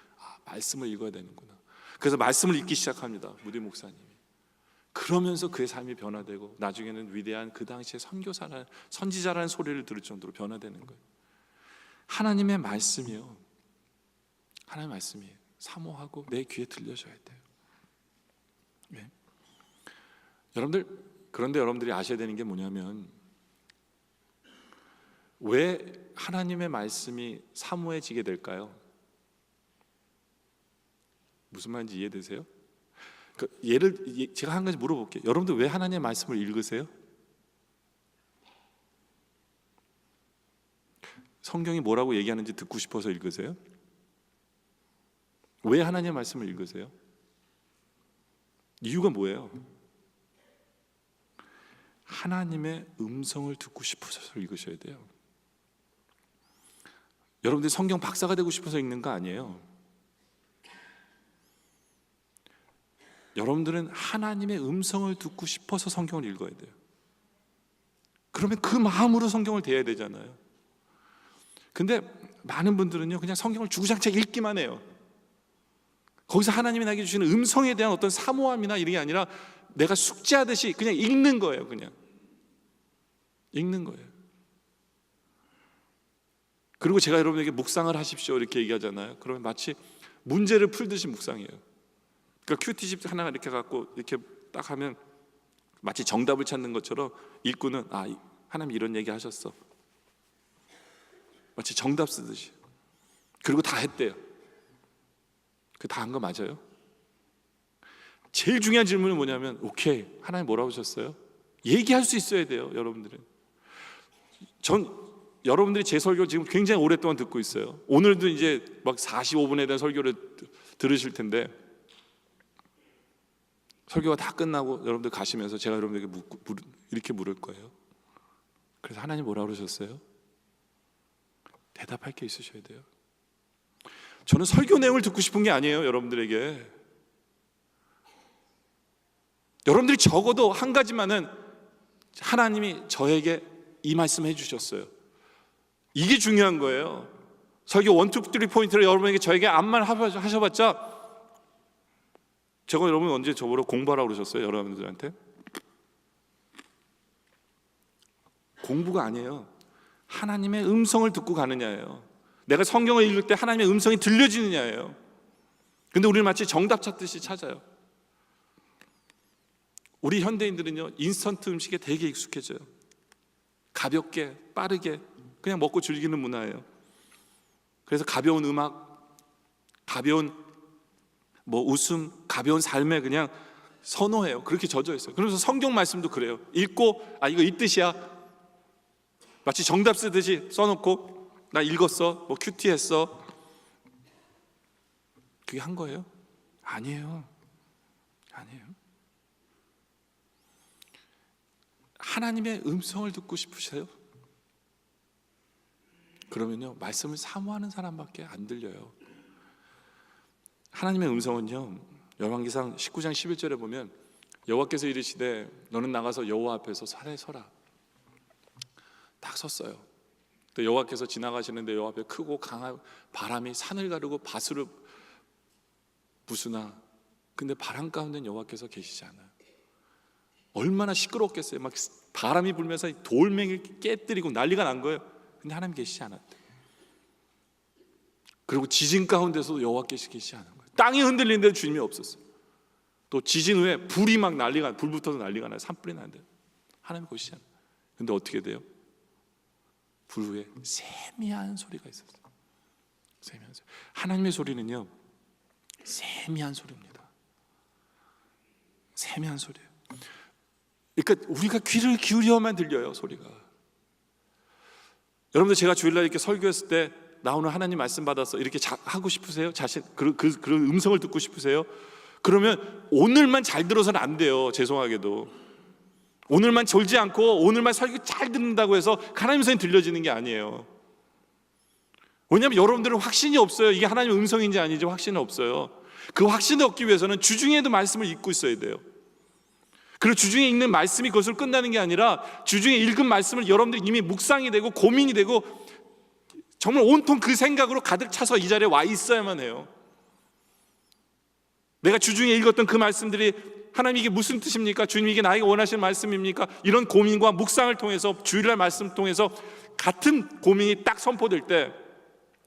말씀을 읽어야 되는구나. 그래서 말씀을 읽기 시작합니다. 무디 목사님이. 그러면서 그의 삶이 변화되고 나중에는 위대한 그 당시의 선교사라는 선지자라는 소리를 들을 정도로 변화되는 거예요. 하나님의 말씀이요. 하나님의 말씀이 사모하고 내 귀에 들려져야 돼요. 네. 그런데 여러분들이 아셔야 되는 게 뭐냐면 왜 하나님의 말씀이 사모해지게 될까요? 무슨 말인지 이해되세요? 제가 한 가지 물어볼게요. 여러분들 왜 하나님의 말씀을 읽으세요? 성경이 뭐라고 얘기하는지 듣고 싶어서 읽으세요? 왜 하나님의 말씀을 읽으세요? 이유가 뭐예요? 하나님의 음성을 듣고 싶어서 읽으셔야 돼요. 여러분들이 성경 박사가 되고 싶어서 읽는 거 아니에요. 여러분들은 하나님의 음성을 듣고 싶어서 성경을 읽어야 돼요. 그러면 그 마음으로 성경을 대해야 되잖아요. 근데 많은 분들은요 그냥 성경을 주구장창 읽기만 해요. 거기서 하나님이 나에게 주시는 음성에 대한 어떤 사모함이나 이런 게 아니라 내가 숙제하듯이 그냥 읽는 거예요. 그냥 읽는 거예요. 그리고 제가 여러분에게 묵상을 하십시오 이렇게 얘기하잖아요. 그러면 마치 문제를 풀듯이 묵상해요. 그러니까 큐티집 하나 이렇게 갖고 이렇게 딱 하면 마치 정답을 찾는 것처럼 읽고는 하나님 이런 얘기 하셨어. 마치 정답 쓰듯이. 그리고 다 했대요. 그 다 한 거 맞아요? 제일 중요한 질문은 뭐냐면 오케이 하나님 뭐라고 하셨어요? 얘기할 수 있어야 돼요. 여러분들은 전 여러분들이 제 설교 지금 굉장히 오랫동안 듣고 있어요. 오늘도 이제 막 45분에 대한 설교를 들으실 텐데, 설교가 다 끝나고 여러분들 가시면서 제가 여러분들에게 이렇게 물을 거예요. 그래서 하나님 뭐라 그러셨어요? 대답할 게 있으셔야 돼요. 저는 설교 내용을 듣고 싶은 게 아니에요. 여러분들에게, 여러분들이 적어도 한 가지만은 하나님이 저에게 이 말씀 해주셨어요. 이게 중요한 거예요. 설교 1, 2, 3 포인트를 여러분에게 저에게 암만 하셔봤자, 제가 여러분 언제 저보러 공부하라고 그러셨어요? 여러분들한테 공부가 아니에요. 하나님의 음성을 듣고 가느냐예요. 내가 성경을 읽을 때 하나님의 음성이 들려지느냐예요. 근데 우리는 마치 정답 찾듯이 찾아요. 우리 현대인들은요, 인스턴트 음식에 되게 익숙해져요. 가볍게 빠르게 그냥 먹고 즐기는 문화예요. 그래서 가벼운 음악, 가벼운 웃음, 가벼운 삶에 그냥 선호해요. 그렇게 젖어 있어요. 그래서 성경 말씀도 그래요. 읽고 이거 이 뜻이야, 마치 정답 쓰듯이 써놓고 나 읽었어, 큐티했어, 그게 한 거예요? 아니에요. 하나님의 음성을 듣고 싶으세요? 그러면요, 말씀을 사모하는 사람밖에 안 들려요. 하나님의 음성은요, 열왕기상 19장 11절에 보면 여호와께서 이르시되 너는 나가서 여호와 앞에서 서라. 딱 섰어요. 또 여호와께서 지나가시는데 여호와 앞에 크고 강한 바람이 산을 가르고 밭으로 부수나, 근데 바람 가운데는 여호와께서 계시지 않아요. 얼마나 시끄럽겠어요. 막 바람이 불면서 돌멩이를 깨뜨리고 난리가 난 거예요. 근데 하나님 계시지 않았대요. 그리고 지진 가운데서도 여호와께서 계시지 않은 거예요. 땅이 흔들리는데 주님이 없었어요. 또 지진 후에 불이 막 불 붙어서 난리가 나요. 산불이 나는데 하나님 계시지 않아요. 근데 어떻게 돼요? 불 후에 세미한 소리가 있었어요. 세미한 소리. 하나님의 소리는요, 세미한 소리입니다. 세미한 소리예요. 그러니까 우리가 귀를 기울여만 들려요, 소리가. 여러분들, 제가 주일날 이렇게 설교했을 때 나 오늘 하나님 말씀 받아서 이렇게 하고 싶으세요? 그런 음성을 듣고 싶으세요? 그러면 오늘만 잘 들어서는 안 돼요. 죄송하게도 오늘만 졸지 않고 오늘만 설교 잘 듣는다고 해서 하나님 음성이 들려지는 게 아니에요. 왜냐하면 여러분들은 확신이 없어요. 이게 하나님의 음성인지 아닌지 확신이 없어요. 그 확신을 얻기 위해서는 주중에도 말씀을 읽고 있어야 돼요. 그리고 주중에 읽는 말씀이 그것으로 끝나는 게 아니라 주중에 읽은 말씀을 여러분들이 이미 묵상이 되고 고민이 되고 정말 온통 그 생각으로 가득 차서 이 자리에 와 있어야만 해요. 내가 주중에 읽었던 그 말씀들이 하나님 이게 무슨 뜻입니까? 주님 이게 나에게 원하시는 말씀입니까? 이런 고민과 묵상을 통해서, 주일날 말씀 통해서 같은 고민이 딱 선포될 때,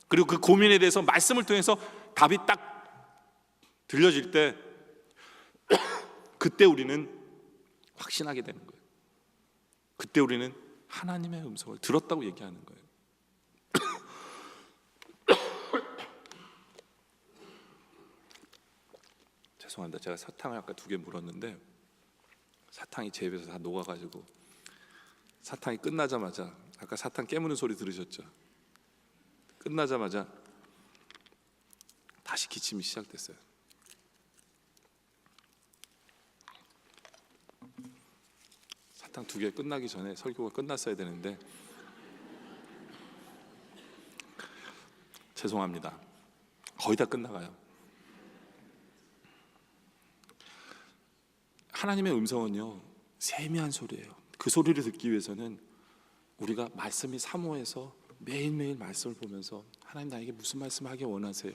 그리고 그 고민에 대해서 말씀을 통해서 답이 딱 들려질 때, 그때 우리는 확신하게 되는 거예요. 그때 우리는 하나님의 음성을 들었다고 얘기하는 거예요. 죄송합니다. 제가 사탕을 아까 2개 물었는데 사탕이 제 입에서 다 녹아가지고, 사탕이 끝나자마자, 아까 사탕 깨무는 소리 들으셨죠? 끝나자마자 다시 기침이 시작됐어요. 사탕 2개 끝나기 전에 설교가 끝났어야 되는데 죄송합니다. 거의 다 끝나가요. 하나님의 음성은요, 세미한 소리예요. 그 소리를 듣기 위해서는 우리가 말씀이 사모해서 매일매일 말씀을 보면서 하나님 나에게 무슨 말씀을 하기 원하세요?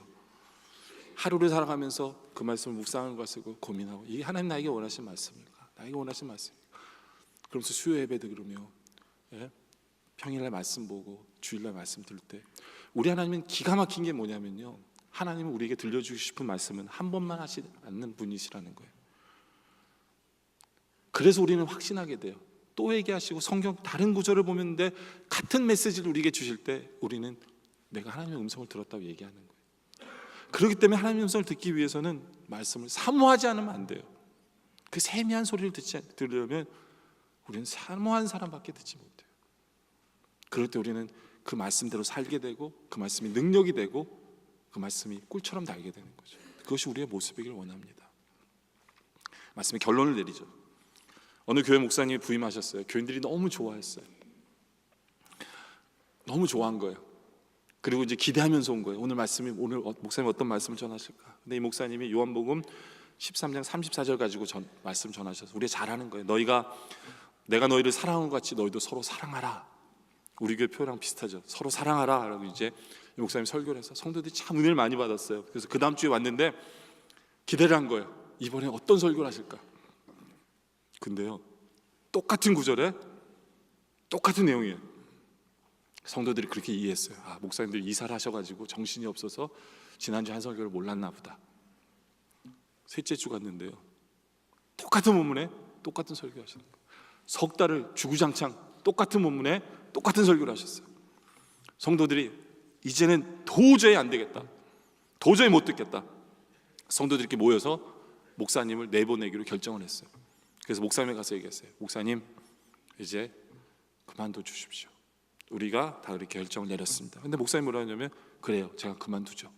하루를 살아가면서 그 말씀을 묵상하는 것을 고민하고, 이게 하나님 나에게 원하시는 말씀일까? 나에게 원하시는 말씀일까? 그러면서 수요 예배도 그러며, 평일날 말씀 보고 주일날 말씀 들을 때, 우리 하나님은 기가 막힌 게 뭐냐면요, 하나님은 우리에게 들려주고 싶은 말씀은 한 번만 하시지 않는 분이시라는 거예요. 그래서 우리는 확신하게 돼요. 또 얘기하시고 성경 다른 구절을 보는데 같은 메시지를 우리에게 주실 때 우리는 내가 하나님의 음성을 들었다고 얘기하는 거예요. 그렇기 때문에 하나님의 음성을 듣기 위해서는 말씀을 사모하지 않으면 안 돼요. 그 세미한 소리를 들으려면 우리는 사모한 사람밖에 듣지 못해요. 그럴 때 우리는 그 말씀대로 살게 되고 그 말씀이 능력이 되고 그 말씀이 꿀처럼 달게 되는 거죠. 그것이 우리의 모습이길 원합니다. 말씀의 결론을 내리죠. 어느 교회 목사님이 부임하셨어요. 교인들이 너무 좋아했어요. 너무 좋아한 거예요. 그리고 이제 기대하면서 온 거예요. 오늘 목사님 어떤 말씀을 전하실까? 근데 이 목사님이 요한복음 13장 34절 가지고 말씀 전하셔서 우리가 잘하는 거예요. 내가 너희를 사랑한 것 같이 너희도 서로 사랑하라. 우리 교회 표현랑 비슷하죠. 서로 사랑하라 라고 이제 이 목사님 설교를 해서 성도들이 참 은혜를 많이 받았어요. 그래서 그 다음 주에 왔는데 기대를 한 거예요. 이번에 어떤 설교를 하실까? 근데요, 똑같은 구절에 똑같은 내용이에요. 성도들이 그렇게 이해했어요. 목사님들 이사를 하셔가지고 정신이 없어서 지난주 한 설교를 몰랐나 보다. 셋째 주 갔는데요, 똑같은 본문에 똑같은 설교 하셨어요. 석 달을 주구장창 똑같은 본문에 똑같은 설교를 하셨어요. 성도들이 이제는 도저히 안 되겠다, 도저히 못 듣겠다. 성도들이 이렇게 모여서 목사님을 내보내기로 결정을 했어요. 그래서 목사님에 가서 얘기했어요. 목사님, 이제 그만둬 주십시오. 우리가 다 그렇게 결정을 내렸습니다. 근데 목사님 뭐라 하냐면, 그래요, 제가 그만두죠.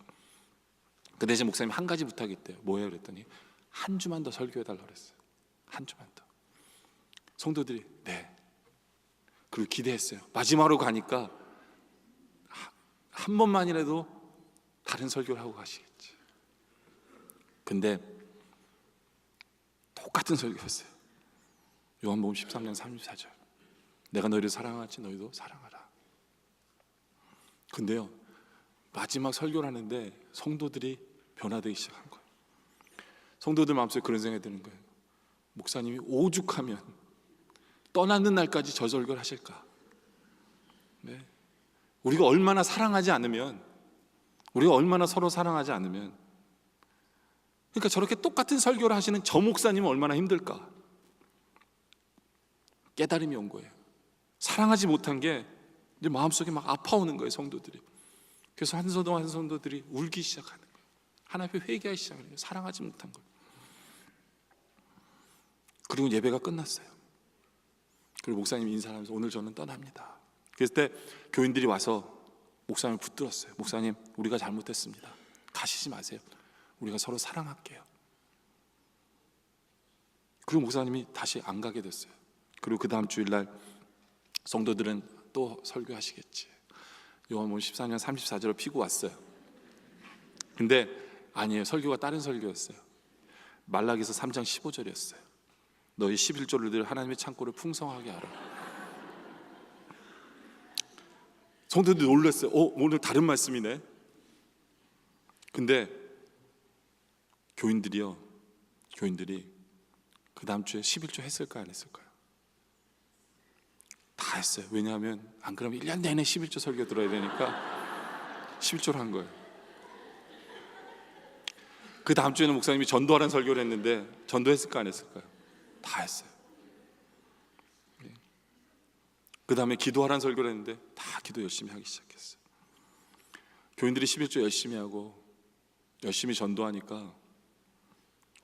그 대신 목사님 한 가지 부탁했대요. 뭐예요? 그랬더니 한 주만 더 설교해달라고 그랬어요. 한 주만 더. 성도들이 네, 그리고 기대했어요. 마지막으로 가니까 한 번만이라도 다른 설교를 하고 가시겠지. 근데 똑같은 설교였어요. 요한복음 13장 34절. 내가 너희를 사랑하지 너희도 사랑하라. 근데요, 마지막 설교를 하는데 성도들이 변화되기 시작한 거예요. 성도들 마음속에 그런 생각이 드는 거예요. 목사님이 오죽하면 떠나는 날까지 저 설교를 하실까? 네. 우리가 얼마나 사랑하지 않으면, 우리가 얼마나 서로 사랑하지 않으면, 그러니까 저렇게 똑같은 설교를 하시는 저 목사님은 얼마나 힘들까? 깨달음이 온 거예요. 사랑하지 못한 게 이제 마음속에 막 아파오는 거예요, 성도들이. 그래서 한 성도들이 울기 시작하는 거예요. 하나님 앞에 회개하기 시작하는 거예요. 사랑하지 못한 걸. 그리고 예배가 끝났어요. 그리고 목사님이 인사하면서 오늘 저는 떠납니다. 그랬을 때 교인들이 와서 목사님을 붙들었어요. 목사님, 우리가 잘못했습니다. 가시지 마세요. 우리가 서로 사랑할게요. 그리고 목사님이 다시 안 가게 됐어요. 그리고 그 다음 주일날 성도들은 또 설교하시겠지. 요한복음 14장 34절을 피고 왔어요. 근데 아니에요. 설교가 다른 설교였어요. 말라기서 3장 15절이었어요. 너희 11조를 늘 하나님의 창고를 풍성하게 하라. 성도들이 놀랐어요. 오늘 다른 말씀이네. 근데 교인들이 그 다음 주에 11조 했을까요? 안 했을까요? 다 했어요. 왜냐하면 안 그러면 1년 내내 11조 설교 들어야 되니까 11조를 한 거예요. 그 다음 주에는 목사님이 전도하라는 설교를 했는데 전도했을까 안 했을까요? 다 했어요. 그 다음에 기도하라는 설교를 했는데 다 기도 열심히 하기 시작했어요. 교인들이 11조 열심히 하고 열심히 전도하니까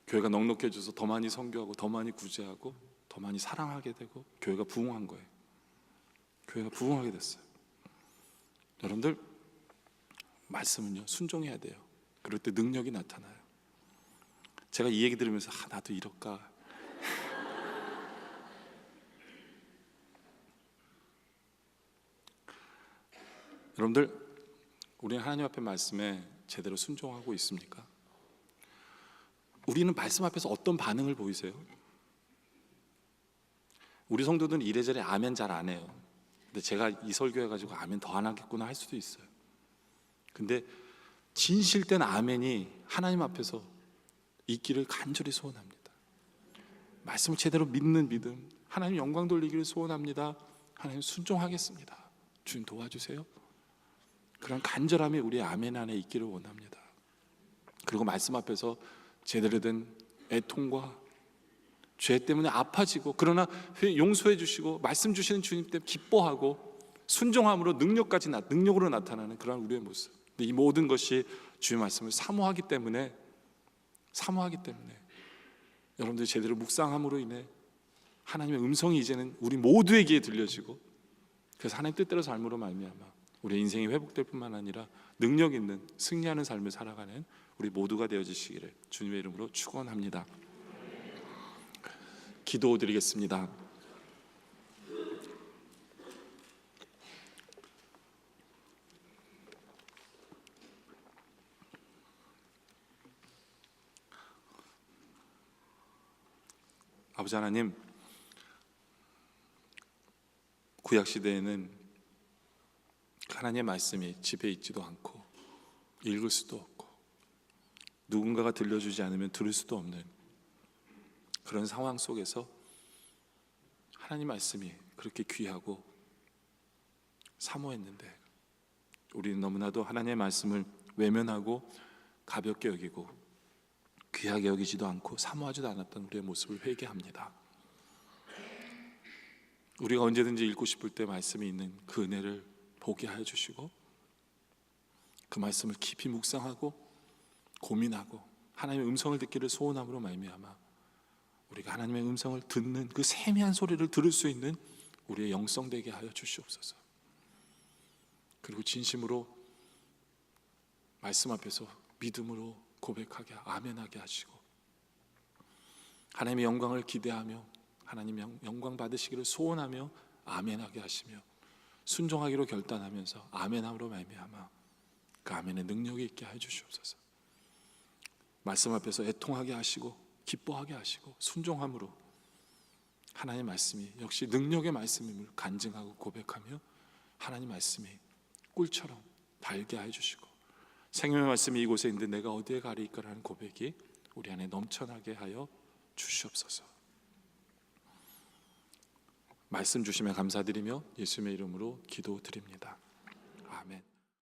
교회가 넉넉해져서 더 많이 선교하고 더 많이 구제하고 더 많이 사랑하게 되고 교회가 부흥한 거예요. 교회가 부흥하게 됐어요. 여러분들, 말씀은요, 순종해야 돼요. 그럴 때 능력이 나타나요. 제가 이 얘기 들으면서 나도 이럴까. 여러분들, 우리는 하나님 앞에 말씀에 제대로 순종하고 있습니까? 우리는 말씀 앞에서 어떤 반응을 보이세요? 우리 성도들은 이래저래 아멘 잘 안 해요. 근데 제가 이 설교해가지고 아멘 더 안 하겠구나 할 수도 있어요. 근데 진실된 아멘이 하나님 앞에서 있기를 간절히 소원합니다. 말씀을 제대로 믿는 믿음, 하나님 영광 돌리기를 소원합니다. 하나님 순종하겠습니다. 주님 도와주세요. 그런 간절함이 우리의 아멘 안에 있기를 원합니다. 그리고 말씀 앞에서 제대로 된 애통과 죄 때문에 아파지고, 그러나 용서해 주시고 말씀 주시는 주님 때문에 기뻐하고 순종함으로 능력으로 나타나는 그런 우리의 모습. 근데 이 모든 것이 주의 말씀을 사모하기 때문에 여러분들이 제대로 묵상함으로 인해 하나님의 음성이 이제는 우리 모두에게 들려지고, 그래서 하나님 뜻대로 삶으로 말미암아 우리 인생이 회복될 뿐만 아니라 능력 있는 승리하는 삶을 살아가는 우리 모두가 되어지시기를 주님의 이름으로 축원합니다. 기도드리겠습니다. 아버지 하나님, 구약 시대에는 하나님의 말씀이 집에 있지도 않고 읽을 수도 없고 누군가가 들려주지 않으면 들을 수도 없는 그런 상황 속에서 하나님 말씀이 그렇게 귀하고 사모했는데 우리는 너무나도 하나님의 말씀을 외면하고 가볍게 여기고 귀하게 여기지도 않고 사모하지도 않았던 우리의 모습을 회개합니다. 우리가 언제든지 읽고 싶을 때 말씀이 있는 그 은혜를 보게 하여 주시고 그 말씀을 깊이 묵상하고 고민하고 하나님의 음성을 듣기를 소원함으로 말미암아 우리가 하나님의 음성을 듣는 그 세미한 소리를 들을 수 있는 우리의 영성 되게 하여 주시옵소서. 그리고 진심으로 말씀 앞에서 믿음으로 고백하게 아멘하게 하시고 하나님의 영광을 기대하며 하나님 영광 받으시기를 소원하며 아멘하게 하시며 순종하기로 결단하면서 아멘함으로 말미암아 그 아멘의 능력이 있게 하여 주시옵소서. 말씀 앞에서 애통하게 하시고 기뻐하게 하시고 순종함으로 하나님의 말씀이 역시 능력의 말씀임을 간증하고 고백하며 하나님 말씀이 꿀처럼 달게 해 주시고 생명의 말씀이 이곳에 있는데 내가 어디에 가리이까라는 고백이 우리 안에 넘쳐나게 하여 주시옵소서. 말씀 주시면 감사드리며 예수님의 이름으로 기도드립니다.